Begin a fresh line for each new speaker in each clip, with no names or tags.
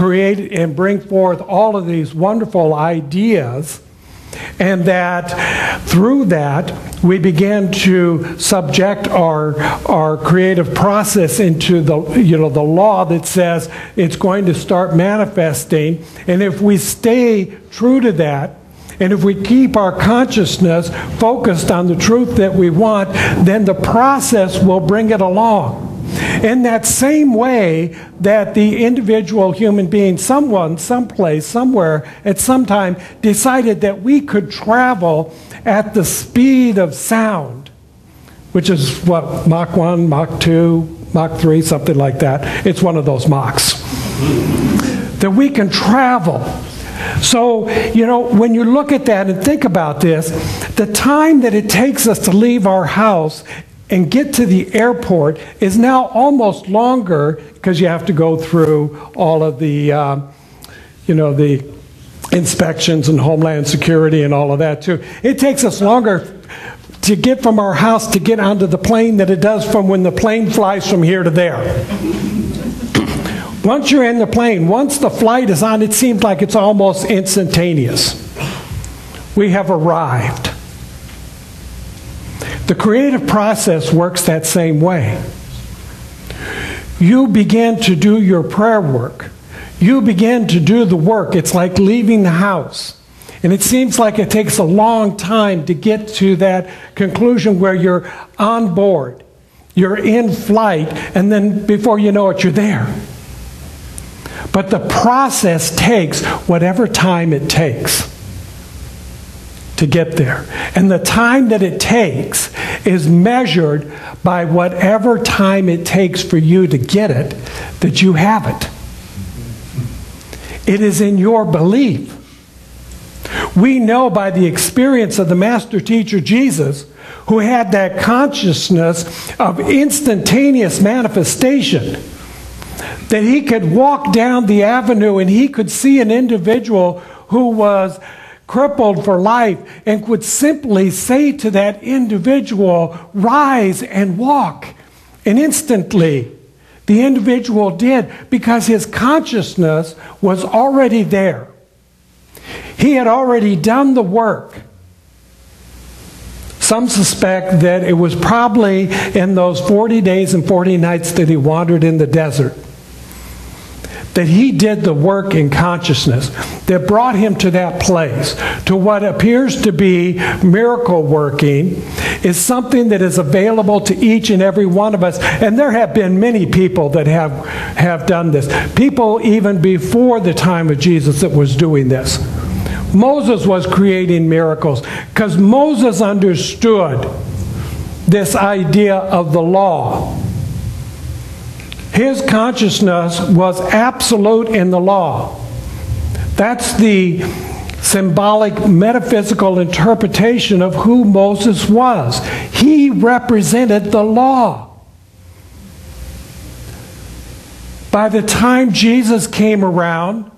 create and bring forth all of these wonderful ideas, and that through that we began to subject our creative process into the the law that says it's going to start manifesting. And if we stay true to that, and if we keep our consciousness focused on the truth that we want, then the process will bring it along. In that same way that the individual human being, someone, someplace, somewhere, at some time, decided that we could travel at the speed of sound, which is what, Mach 1, Mach 2, Mach 3, something like that. It's one of those Machs. That we can travel. So, when you look at that and think about this, the time that it takes us to leave our house and get to the airport is now almost longer, because you have to go through all of the, the inspections and Homeland Security and all of that too. It takes us longer to get from our house to get onto the plane than it does from when the plane flies from here to there. Once you're in the plane, once the flight is on, it seems like it's almost instantaneous. We have arrived. The creative process works that same way. You begin to do your prayer work. You begin to do the work. It's like leaving the house. And it seems like it takes a long time to get to that conclusion where you're on board. You're in flight, and then before you know it, you're there. But the process takes whatever time it takes to get there. And the time that it takes is measured by whatever time it takes for you to get it, that you have it. It is in your belief. We know by the experience of the master teacher Jesus, who had that consciousness of instantaneous manifestation, that he could walk down the avenue and he could see an individual who was crippled for life and would simply say to that individual, "Rise and walk." And instantly, the individual did, because his consciousness was already there. He had already done the work. Some suspect that it was probably in those 40 days and 40 nights that he wandered in the desert that he did the work in consciousness that brought him to that place, to what appears to be miracle working, is something that is available to each and every one of us. And there have been many people that have done this. People even before the time of Jesus that was doing this. Moses was creating miracles because Moses understood this idea of the law. His consciousness was absolute in the law. That's the symbolic metaphysical interpretation of who Moses was. He represented the law. By the time Jesus came around,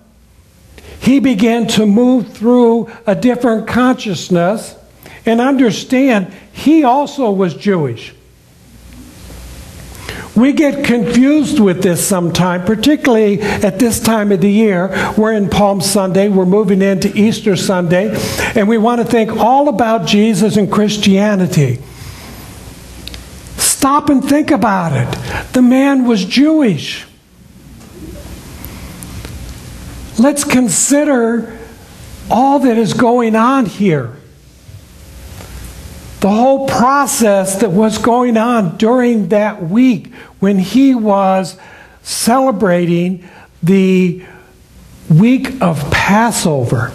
he began to move through a different consciousness and understand he also was Jewish. We get confused with this sometime, particularly at this time of the year. We're in Palm Sunday, we're moving into Easter Sunday, and we want to think all about Jesus and Christianity. Stop and think about it. The man was Jewish. Let's consider all that is going on here. The whole process that was going on during that week when he was celebrating the week of Passover.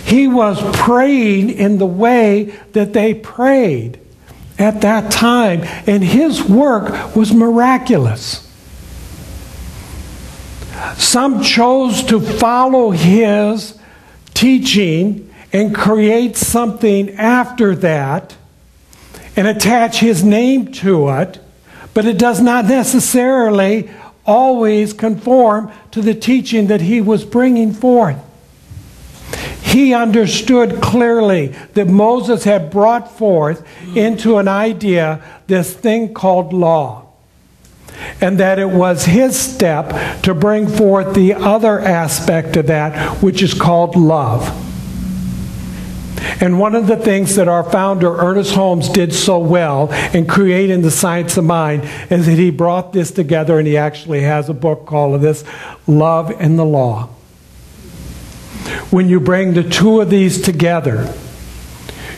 He was praying in the way that they prayed at that time, and his work was miraculous. Some chose to follow his teaching and create something after that and attach his name to it, but it does not necessarily always conform to the teaching that he was bringing forth. He understood clearly that Moses had brought forth into an idea this thing called law. and that it was his step to bring forth the other aspect of that, which is called love. And one of the things that our founder, Ernest Holmes, did so well in creating the science of mind is that he brought this together, and he actually has a book called this, Love and the Law. When you bring the two of these together,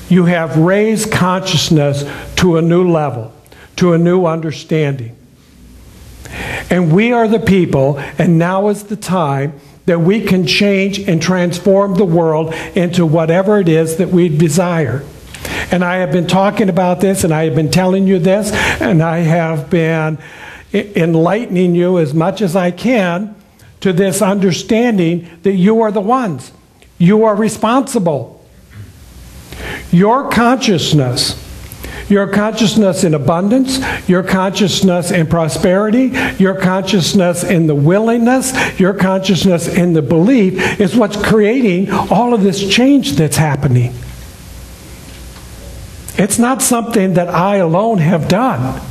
you have raised consciousness to a new level, to a new understanding. And we are the people, and now is the time that we can change and transform the world into whatever it is that we desire. And I have been talking about this, and I have been telling you this, and I have been enlightening you as much as I can to this understanding that you are the ones. You are responsible. Your consciousness in abundance, your consciousness in prosperity, your consciousness in the willingness, your consciousness in the belief is what's creating all of this change that's happening. It's not something that I alone have done.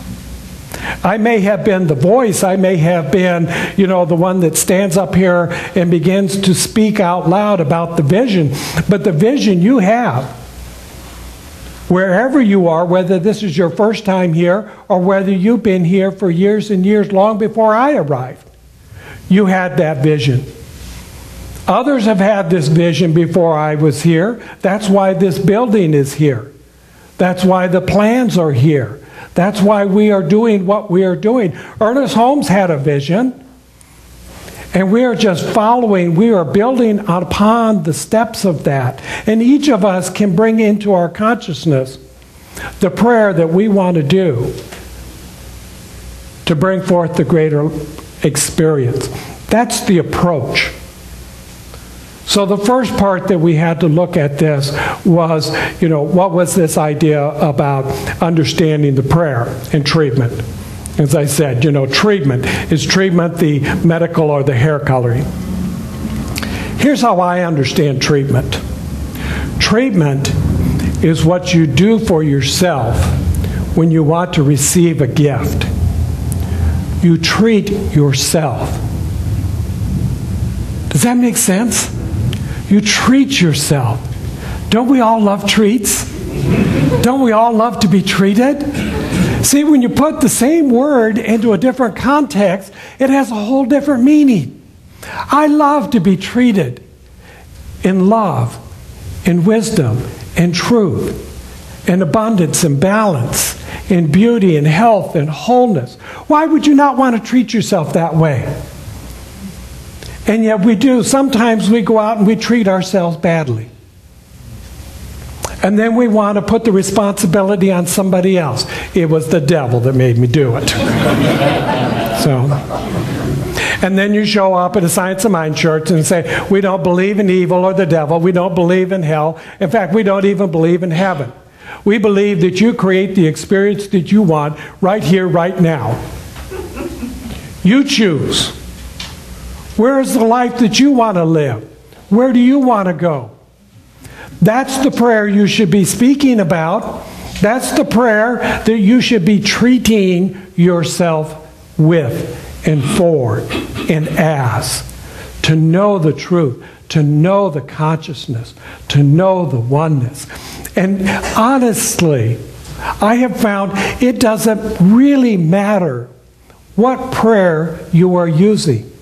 I may have been the voice, I may have been, the one that stands up here and begins to speak out loud about the vision, but the vision you have, wherever you are, whether this is your first time here or whether you've been here for years and years, long before I arrived, you had that vision. Others have had this vision before I was here. That's why this building is here. That's why the plans are here. That's why we are doing what we are doing. Ernest Holmes had a vision, and we are just following, we are building upon the steps of that. And each of us can bring into our consciousness the prayer that we want to do to bring forth the greater experience. That's the approach. So the first part that we had to look at this was, what was this idea about understanding the prayer and treatment? As I said, treatment. Is treatment the medical or the hair coloring? Here's how I understand treatment. Treatment is what you do for yourself when you want to receive a gift. You treat yourself. Does that make sense? You treat yourself. Don't we all love treats? Don't we all love to be treated? See, when you put the same word into a different context, it has a whole different meaning. I love to be treated in love, in wisdom, in truth, in abundance and balance, in beauty and health and wholeness. Why would you not want to treat yourself that way? And yet we do. Sometimes we go out and we treat ourselves badly. And then we want to put the responsibility on somebody else. It was the devil that made me do it. And then you show up at a Science of Mind church and say, we don't believe in evil or the devil. We don't believe in hell. In fact, we don't even believe in heaven. We believe that you create the experience that you want right here, right now. You choose. Where is the life that you want to live? Where do you want to go? That's the prayer you should be speaking about. That's the prayer that you should be treating yourself with and for and as. To know the truth, to know the consciousness, to know the oneness. And honestly, I have found it doesn't really matter what prayer you are using.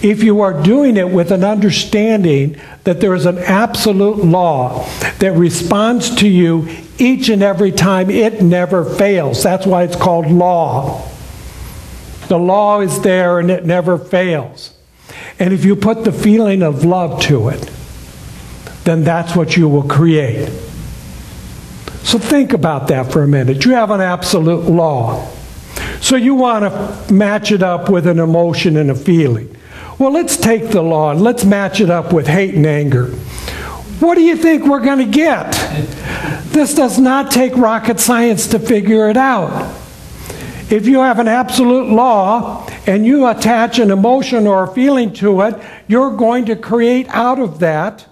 If you are doing it with an understanding that there is an absolute law that responds to you each and every time, it never fails. That's why it's called law. The law is there and it never fails. And if you put the feeling of love to it, then that's what you will create. So think about that for a minute. You have an absolute law. So you want to match it up with an emotion and a feeling. Well, let's take the law and let's match it up with hate and anger. What do you think we're going to get? This does not take rocket science to figure it out. If you have an absolute law and you attach an emotion or a feeling to it, you're going to create out of that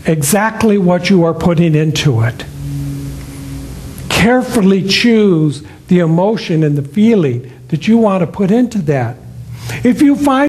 exactly what you are putting into it. Carefully choose the emotion and the feeling that you want to put into that. If you find